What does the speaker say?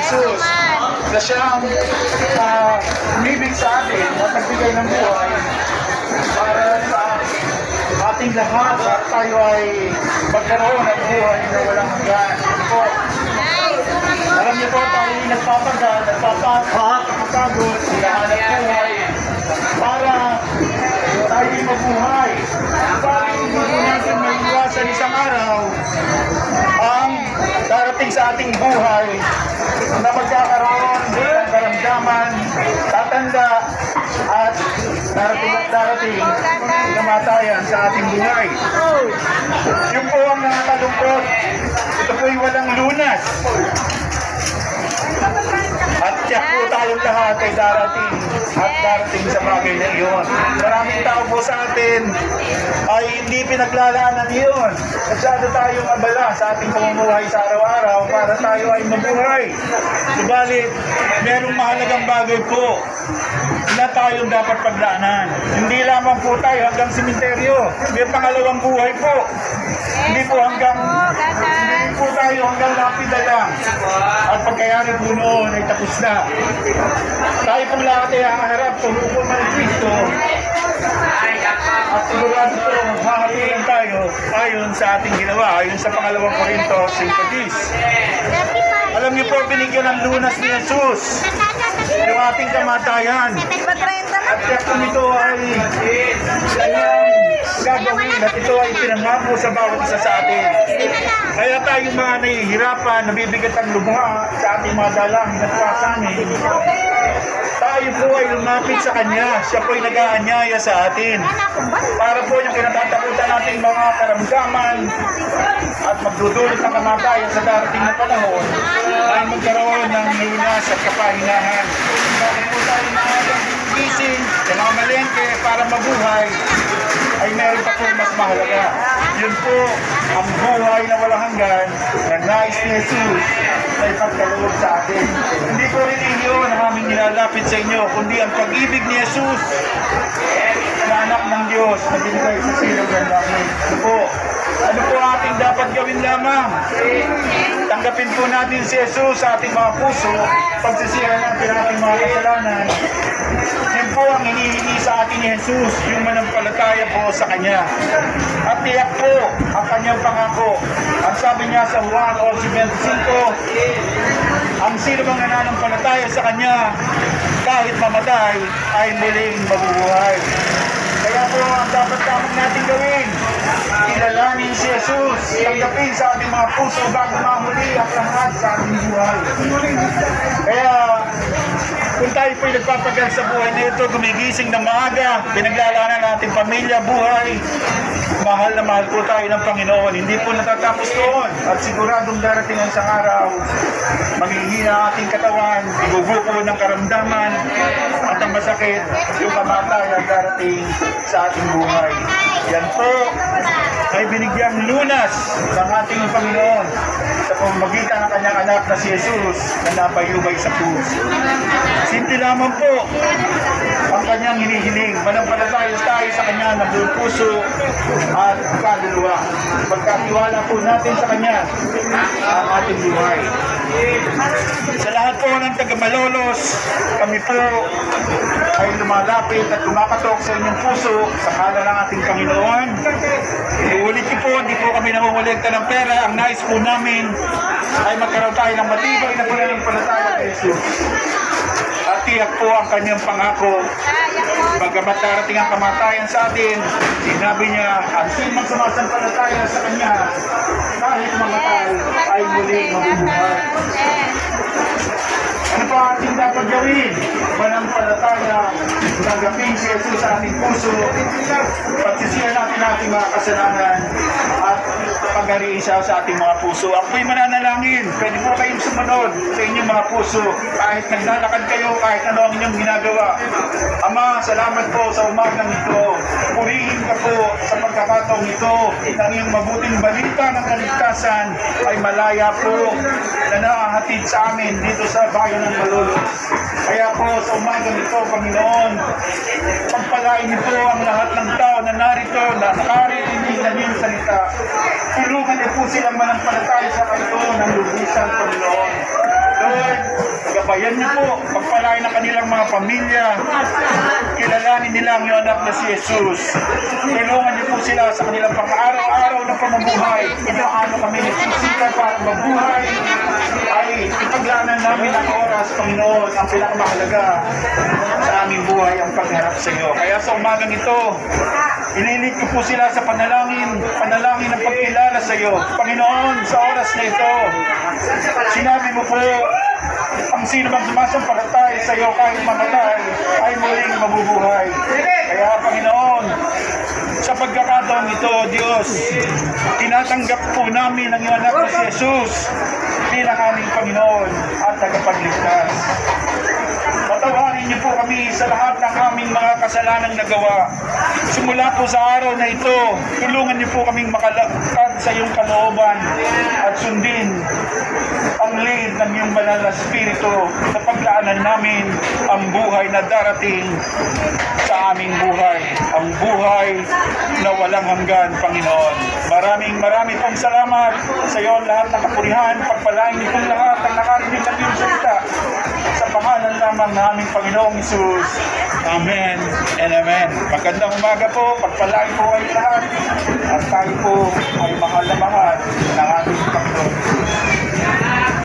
Jesus na siyang umibig sa atin at nagbigay ng buhay para sa ating lahat at tayo ay magkaroon ng buhay na walang hanggan. Po, alam niyo po, tayo nagpapagal, nagpapagod, hinahanap buhay para tayo mabuhay. Para hindi po natin maiwasan isang araw ang darating sa ating buhay na magkakaroon ng karamdaman, tatanda, at darating kamatayan sa ating buhay. Yung po ang nakakalungkot, ito po'y walang lunas. At tiyak po tayong lahat ay darating sa bagay na iyon. Maraming tao po sa atin ay hindi pinaglalaanan iyon. Masyado tayong abala sa ating pamumuhay sa araw-araw para tayo ay mabuhay. Subalit, merong mahalagang bagay po na tayong dapat paglaanan. Hindi lamang po tayo hanggang simenteryo. May pangalawang buhay po. Hindi po tayo hanggang lapida lang. At pagkayari po noon ay tapos na. Tayo pong lahat ay haharap sa hukom ng Kristo. At sigurado po, hahapilan tayo ayon sa ating ginawa, ayon sa pangalawang Korinto 5:10. Alam niyo po, binigyan ng lunas ni Jesus yung ating kamatayan. At kaya kung ito ay kanyang gagawin at ito ay pinangako sa bawat isa sa atin. Kaya tayo mga nahihirapan, nabibigat ang lubha sa ating mga dalangin at pasanin. Tayo po ay lumapit sa Kanya. Siya po ay nag-aanyaya sa atin. Para po yung kinatatakutan nating mga karamdaman at magdudulot ng kamatayan sa darating na panahon ay magkaroon ng lunas at kapahinahan. Bakit po tayo maagang gising sa mga malengke para mabuhay ay meron pa po mas mahalaga. Yun po ang buhay na walang hanggan na nais ni Jesus na ipagkaloob sa atin. Hindi po rin inyo na aming nilalapit sa inyo, kundi ang pag-ibig ni Jesus na anak ng Diyos na binigay sa silog ng langit. Ano po ating dapat gawin lamang? Tanggapin po natin si Jesus sa ating mga puso, pagsisihan natin ating mga kasalanan. Yan po ang hinihingi sa atin ni Jesus, yung manampalataya po sa Kanya. At tiyak po ang Kanyang pangako. Ang sabi niya sa Juan 11:25, ang sino bang nananampalataya sa Kanya, kahit mamatay, ay muling mabubuhay. Kaya po ang dapat lamang natin gawin, kilalanin si Jesus, tanggapin sa ating mga puso bago mamuli ang lahat sa ating buhay. Kaya kung tayo po'y nagpapagal sa buhay na ito, gumigising ng maaga, pinaglalaanan natin pamilya, buhay, mahal na mahal po tayo ng Panginoon. Hindi po natatapos doon. At siguradong darating ang isang araw, maghihina ang ating katawan, igugupo ng karamdaman, at ang masakit, yung kamatayan darating sa ating buhay. Yan po ay binigyang lunas ng ating Panginoon sa pamamagitan ng kanyang anak na si Jesus na nabayubay sa krus. Simple lamang po ang kanyang hinihiling. Manampalataya tayo sa kanya ng buong puso at kaluluwa. Pagkatiwala po natin sa kanya ang ating buhay. Sa lahat po ng taga-Malolos, kami po ay lumalapit at kumakatok sa inyong puso sa ngalan ng ating Panginoon. Iulit ko po, hindi po kami nangungulikta ng pera. Ang nais po namin ay magkaroon tayo ng matibay na pananampalataya kay Jesus. At tiyak po ang kanyang pangako. Bagamat darating ang kamatayan sa atin, sinabi niya, ang sinong sumasampalataya sa kanya, kahit mamatay, ay muling mabubuhay. Ano pa ating dapat gawin? Manampalataya, tanggapin si Jesus sa ating puso, pagsisihan natin ating mga kasalanan, at pag-ariin siya sa ating mga puso. Ako'y mananalangin. Pwede po kayong sumunod sa inyong mga puso. Kahit naglalakad kayo, kahit ano ang inyong ginagawa. Ama, salamat po sa umagang ito. Purihin ka po sa pagkakataong ito. Ang iyong mabuting balita ng kaligtasan ay malaya po na naahatid sa amin dito sa bayan ng Malolos. Kaya po sa umagang ito, Panginoon, pagpalain niyo po ang lahat ng tao na narito, na nakarinig ng iyong salita. Tulungan niyo po silang manampalataya sa kayo ng lubusan, Panginoon. Lord, Gabayan niyo po, pagpalain ng kanilang mga pamilya. Kilalanin nila ang iyong anak na si Jesus. Tulungan niyo po sila sa kanilang pang-araw-araw na pamumuhay. Ito ano kami nagsisikap para mabuhay. Ay ipaglanan namin ang oras, Panginoon, ang pinakamahalaga sa aming buhay ang pagharap sa iyo. Kaya sa umagang ito, ililit ko po sila sa panalangin ng pagkilala sa iyo. Panginoon, sa oras na ito, sinabi mo po, ang sino bang sumasampalatay sa iyo kahit mamatay ay muling mabubuhay. Kaya Panginoon, sa pagkakataon ito, Diyos, tinatanggap po namin ang iyong anak na si Jesus bilang aming Panginoon at tagapagligtas. Patawarin niyo po kami sa lahat ng aming mga kasalanang nagawa. Simula po sa araw na ito, tulungan niyo po kaming makalakad sa iyong kalooban at sundin ang lead ng iyong banal na Espiritu sa paglaanan namin ang buhay na darating sa aming buhay. Ang buhay na walang hanggan, Panginoon. Maraming pong salamat sa iyo lahat ng kapurihan. Pagpalain niyo pong lahat ang nakarinig ng iyong salita. Sa pangalan lamang na aming Panginoong Isus. Amen and Amen. Magandang umaga po. Pagpalain po ay lahat. At tayo po ay mahal na mahal ng ating